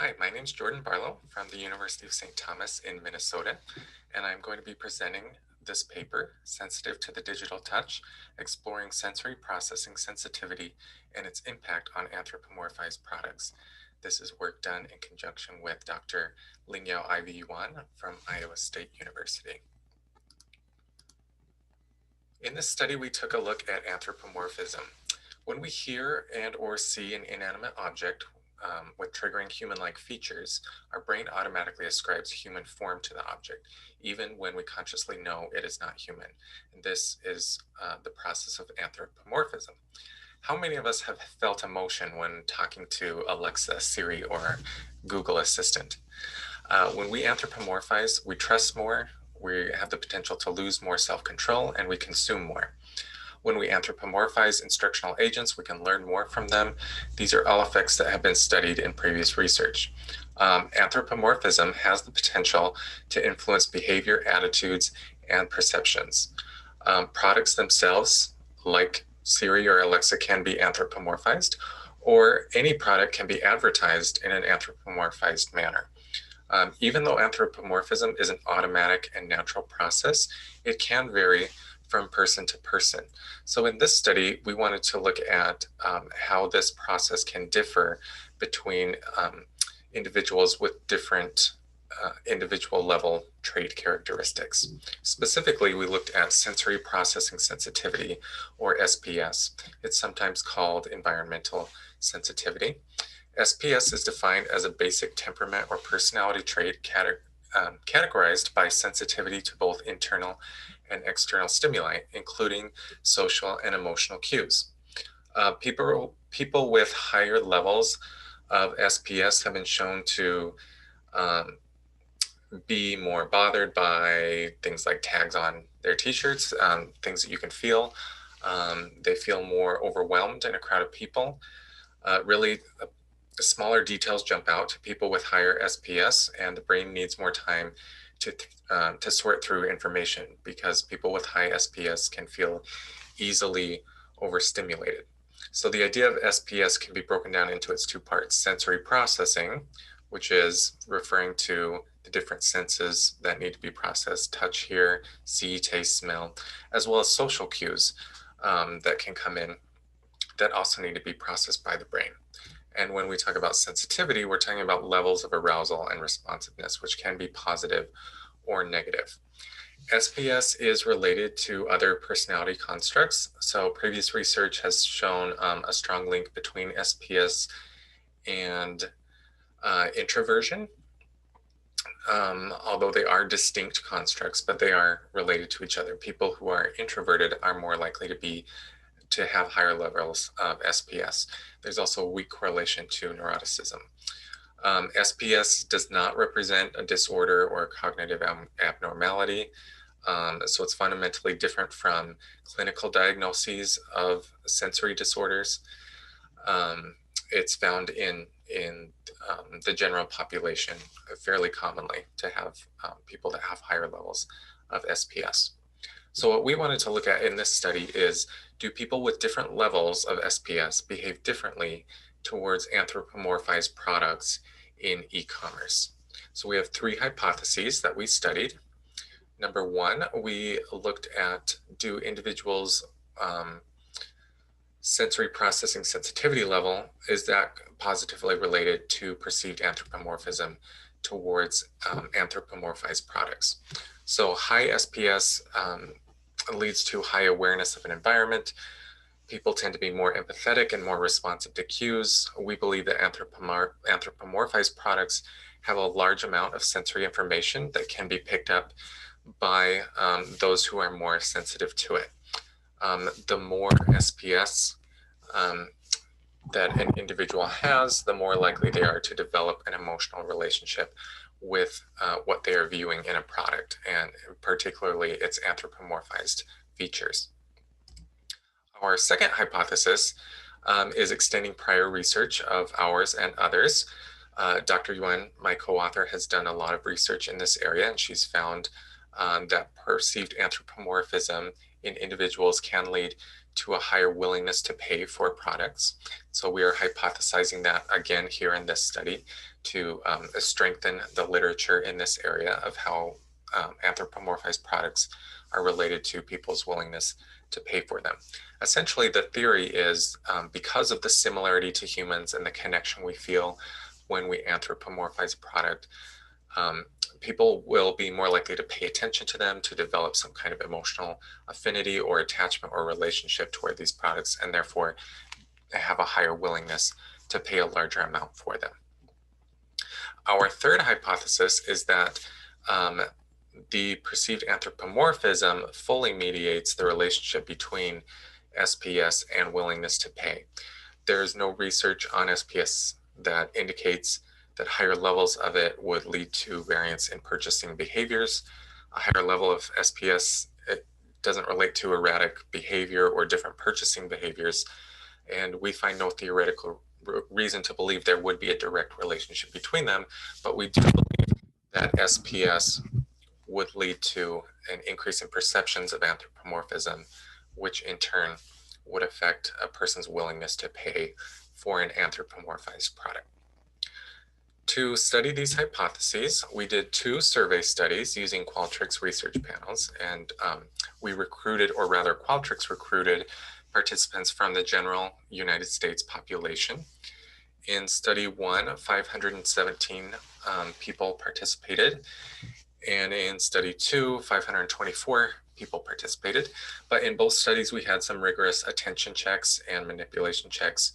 Hi, my name is Jordan Barlow from the University of St. Thomas in Minnesota, and I'm going to be presenting this paper, Sensitive to the Digital Touch, Exploring Sensory Processing Sensitivity and its Impact on Anthropomorphized Products. This is work done in conjunction with Dr. Lingyao Ivy Yuan from Iowa State University. In this study, we took a look at anthropomorphism. When we hear and or see an inanimate object with triggering human-like features, our brain automatically ascribes human form to the object, even when we consciously know it is not human. And this is the process of anthropomorphism. How many of us have felt emotion when talking to Alexa, Siri, or Google Assistant? When we anthropomorphize, we trust more, we have the potential to lose more self-control, and we consume more. When we anthropomorphize instructional agents, we can learn more from them. These are all effects that have been studied in previous research. Anthropomorphism has the potential to influence behavior, attitudes, and perceptions. Products themselves, like Siri or Alexa, can be anthropomorphized, or any product can be advertised in an anthropomorphized manner. Even though anthropomorphism is an automatic and natural process, it can vary from person to person. So in this study, we wanted to look at how this process can differ between individuals with different individual level trait characteristics. Specifically, we looked at sensory processing sensitivity, or SPS. It's sometimes called environmental sensitivity. SPS is defined as a basic temperament or personality trait categorized by sensitivity to both internal and external stimuli, including social and emotional cues. People with higher levels of SPS have been shown to be more bothered by things like tags on their t-shirts, things that you can feel. They feel more overwhelmed in a crowd of people. Really, the smaller details jump out to people with higher SPS, and the brain needs more time to sort through information because people with high SPS can feel easily overstimulated. So the idea of SPS can be broken down into its two parts: sensory processing, which is referring to the different senses that need to be processed: touch, hear, see, taste, smell, as well as social cues that can come in that also need to be processed by the brain. And when we talk about sensitivity, we're talking about levels of arousal and responsiveness, which can be positive or negative. SPS is related to other personality constructs. So previous research has shown a strong link between SPS and introversion, although they are distinct constructs, but they are related to each other. People who are introverted are more likely to have higher levels of SPS. There's also a weak correlation to neuroticism. SPS does not represent a disorder or a cognitive abnormality, so it's fundamentally different from clinical diagnoses of sensory disorders. It's found in the general population fairly commonly to have people that have higher levels of SPS. So what we wanted to look at in this study is, do people with different levels of SPS behave differently towards anthropomorphized products in e-commerce? So we have three hypotheses that we studied. Number one, we looked at, do individuals' sensory processing sensitivity level, is that positively related to perceived anthropomorphism towards anthropomorphized products? So high SPS leads to high awareness of an environment. People tend to be more empathetic and more responsive to cues. We believe that anthropomorphized products have a large amount of sensory information that can be picked up by those who are more sensitive to it. The more SPS that an individual has, the more likely they are to develop an emotional relationship with what they are viewing in a product, and particularly its anthropomorphized features. Our second hypothesis is extending prior research of ours and others. Dr. Yuan, my co-author, has done a lot of research in this area, and she's found that perceived anthropomorphism in individuals can lead to a higher willingness to pay for products. So we are hypothesizing that again here in this study to strengthen the literature in this area of how anthropomorphized products are related to people's willingness to pay for them. Essentially, the theory is because of the similarity to humans and the connection we feel when we anthropomorphize a product, people will be more likely to pay attention to them, to develop some kind of emotional affinity or attachment or relationship toward these products, and therefore have a higher willingness to pay a larger amount for them. Our third hypothesis is that the perceived anthropomorphism fully mediates the relationship between SPS and willingness to pay. There is no research on SPS that indicates that higher levels of it would lead to variance in purchasing behaviors. A higher level of SPS, it doesn't relate to erratic behavior or different purchasing behaviors. And we find no theoretical reason to believe there would be a direct relationship between them, but we do believe that SPS would lead to an increase in perceptions of anthropomorphism, which in turn would affect a person's willingness to pay for an anthropomorphized product. To study these hypotheses, we did 2 survey studies using Qualtrics research panels, and we recruited, or rather Qualtrics recruited, participants from the general United States population. In study 1, 517 people participated, and in study 2, 524 people participated. But in both studies, we had some rigorous attention checks and manipulation checks.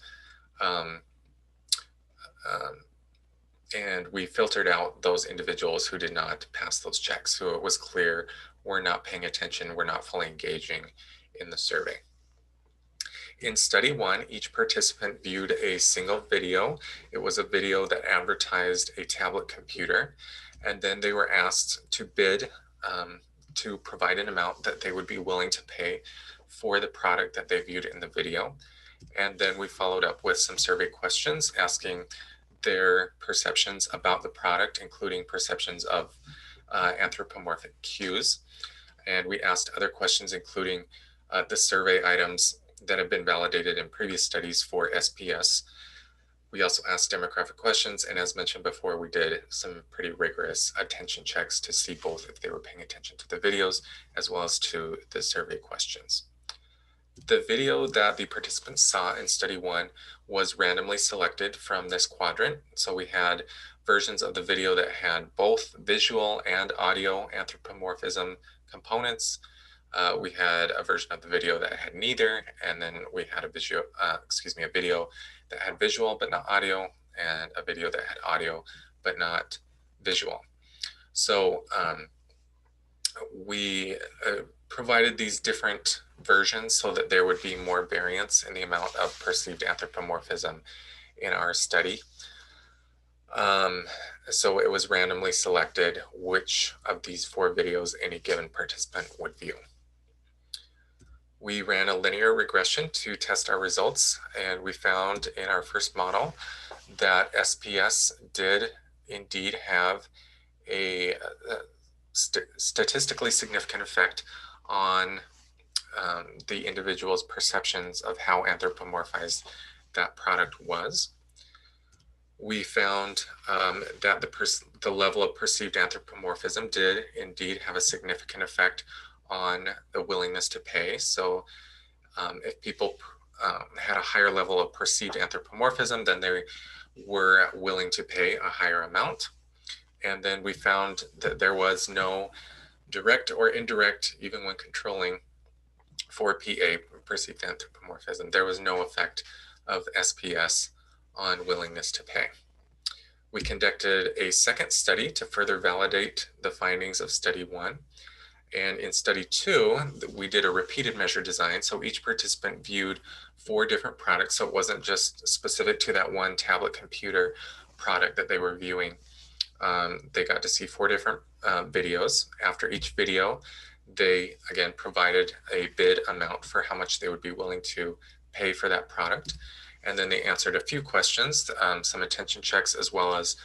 And we filtered out those individuals who did not pass those checks, who it was clear were not paying attention, were not fully engaging in the survey. In study 1, each participant viewed a single video. It was a video that advertised a tablet computer, and then they were asked to bid to provide an amount that they would be willing to pay for the product that they viewed in the video. And then we followed up with some survey questions asking their perceptions about the product, including perceptions of anthropomorphic cues. And we asked other questions, including the survey items that have been validated in previous studies for SPS. We also asked demographic questions, and as mentioned before, we did some pretty rigorous attention checks to see both if they were paying attention to the videos as well as to the survey questions. The video that the participants saw in study 1 was randomly selected from this quadrant. So we had versions of the video that had both visual and audio anthropomorphism components. We had a version of the video that had neither, and then we had a video that had visual but not audio, and a video that had audio but not visual. So we provided these different versions so that there would be more variance in the amount of perceived anthropomorphism in our study. So it was randomly selected which of these 4 videos any given participant would view. We ran a linear regression to test our results, and we found in our first model that SPS did indeed have a statistically significant effect on the individual's perceptions of how anthropomorphized that product was. We found that the level of perceived anthropomorphism did indeed have a significant effect on the willingness to pay. So if people had a higher level of perceived anthropomorphism, then they were willing to pay a higher amount. And then we found that there was no direct or indirect, even when controlling for PA, perceived anthropomorphism, there was no effect of SPS on willingness to pay. We conducted a second study to further validate the findings of study 1. And in study 2, we did a repeated measure design. So each participant viewed 4 different products. So it wasn't just specific to that one tablet computer product that they were viewing. They got to see 4 different videos. After each video, they again provided a bid amount for how much they would be willing to pay for that product. And then they answered a few questions, some attention checks, as well as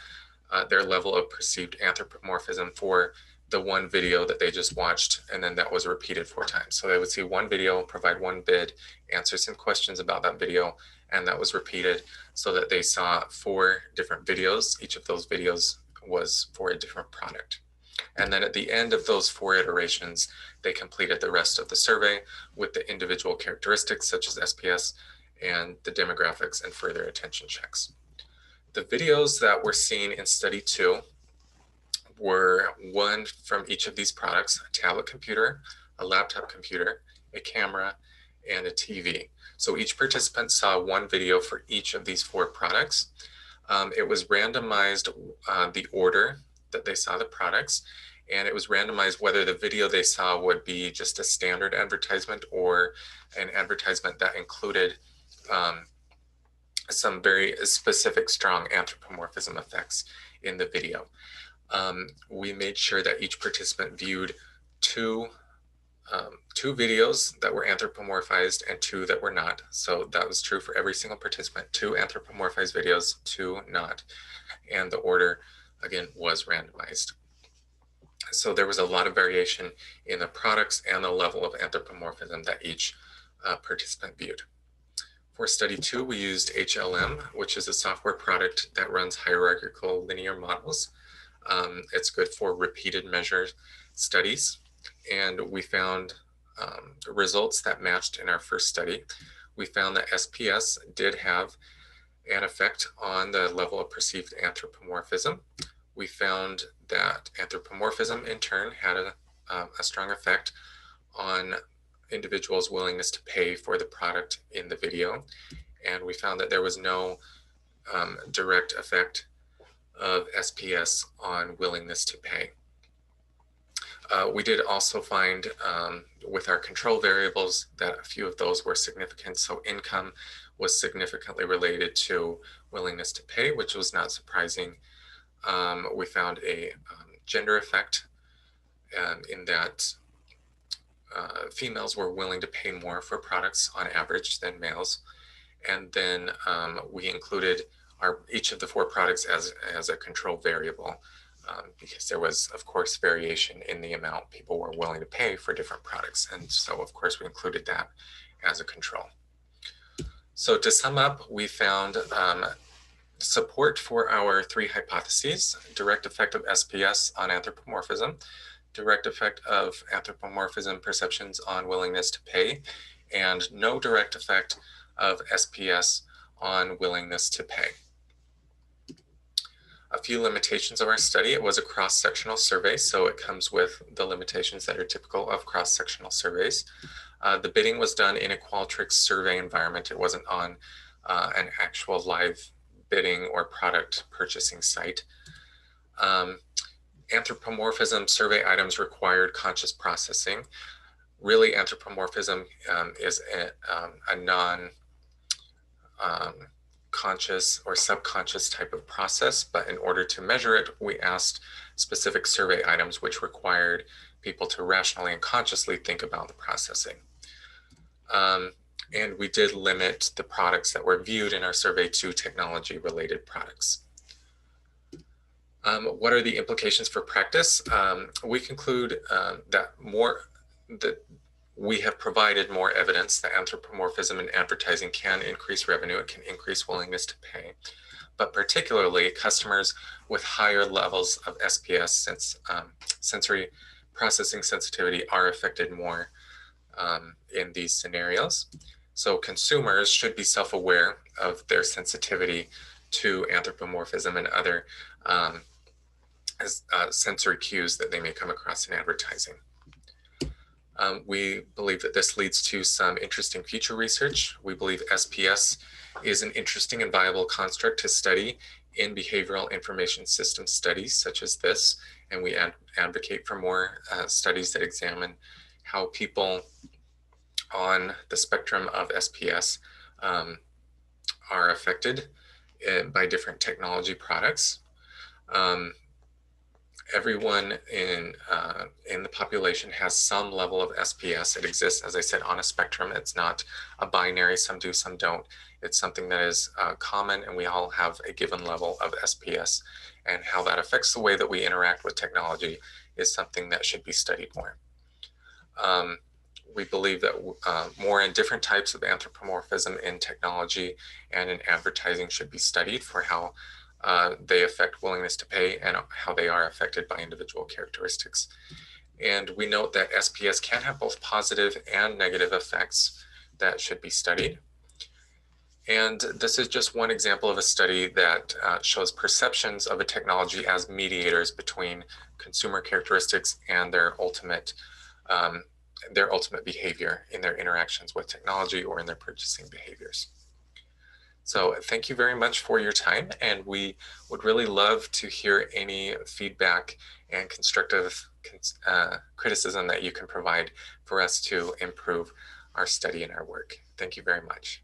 their level of perceived anthropomorphism for the one video that they just watched, and then that was repeated 4 times. So they would see one video, provide one bid, answer some questions about that video, and that was repeated so that they saw 4 different videos. Each of those videos was for a different product. And then at the end of those 4 iterations, they completed the rest of the survey with the individual characteristics such as SPS and the demographics and further attention checks. The videos that were seen in study 2 were one from each of these products: a tablet computer, a laptop computer, a camera, and a TV. So each participant saw one video for each of these 4 products. It was randomized the order that they saw the products, and it was randomized whether the video they saw would be just a standard advertisement or an advertisement that included some very specific strong anthropomorphism effects in the video. We made sure that each participant viewed two videos that were anthropomorphized and 2 that were not. So that was true for every single participant: 2 anthropomorphized videos, 2 not. And the order, again, was randomized. So there was a lot of variation in the products and the level of anthropomorphism that each participant viewed. For study 2, we used HLM, which is a software product that runs hierarchical linear models. It's good for repeated measure studies, and we found results that matched in our first study. We found that SPS did have an effect on the level of perceived anthropomorphism. We found that anthropomorphism in turn had a strong effect on individuals' willingness to pay for the product in the video, and we found that there was no direct effect of SPS on willingness to pay. We did also find with our control variables that a few of those were significant. So income was significantly related to willingness to pay, which was not surprising. We found a gender effect in that females were willing to pay more for products on average than males. And then we included each of the 4 products as a control variable because there was, of course, variation in the amount people were willing to pay for different products. And so, of course, we included that as a control. So to sum up, we found support for our 3 hypotheses: direct effect of SPS on anthropomorphism, direct effect of anthropomorphism perceptions on willingness to pay, and no direct effect of SPS on willingness to pay. A few limitations of our study: it was a cross-sectional survey, so it comes with the limitations that are typical of cross-sectional surveys. The bidding was done in a Qualtrics survey environment. It wasn't on an actual live bidding or product purchasing site. Anthropomorphism survey items required conscious processing. Really, anthropomorphism is a non-conscious or subconscious type of process, but in order to measure it, we asked specific survey items which required people to rationally and consciously think about the processing. And we did limit the products that were viewed in our survey to technology-related products. What are the implications for practice? We conclude that we have provided more evidence that anthropomorphism in advertising can increase revenue. It can increase willingness to pay, but particularly customers with higher levels of SPS, since sensory processing sensitivity, are affected more in these scenarios. So consumers should be self-aware of their sensitivity to anthropomorphism and other sensory cues that they may come across in advertising. We believe that this leads to some interesting future research. We believe SPS is an interesting and viable construct to study in behavioral information system studies such as this, and we advocate for more studies that examine how people on the spectrum of SPS are affected by different technology products. Everyone in the population has some level of SPS. It exists, as I said, on a spectrum. It's not a binary, some do, some don't. It's something that is common, and we all have a given level of SPS, and how that affects the way that we interact with technology is something that should be studied more. We believe that more and different types of anthropomorphism in technology and in advertising should be studied for how they affect willingness to pay and how they are affected by individual characteristics. And we note that SPS can have both positive and negative effects that should be studied. And this is just one example of a study that shows perceptions of a technology as mediators between consumer characteristics and their ultimate behavior in their interactions with technology or in their purchasing behaviors. So thank you very much for your time, and we would really love to hear any feedback and constructive criticism that you can provide for us to improve our study and our work. Thank you very much.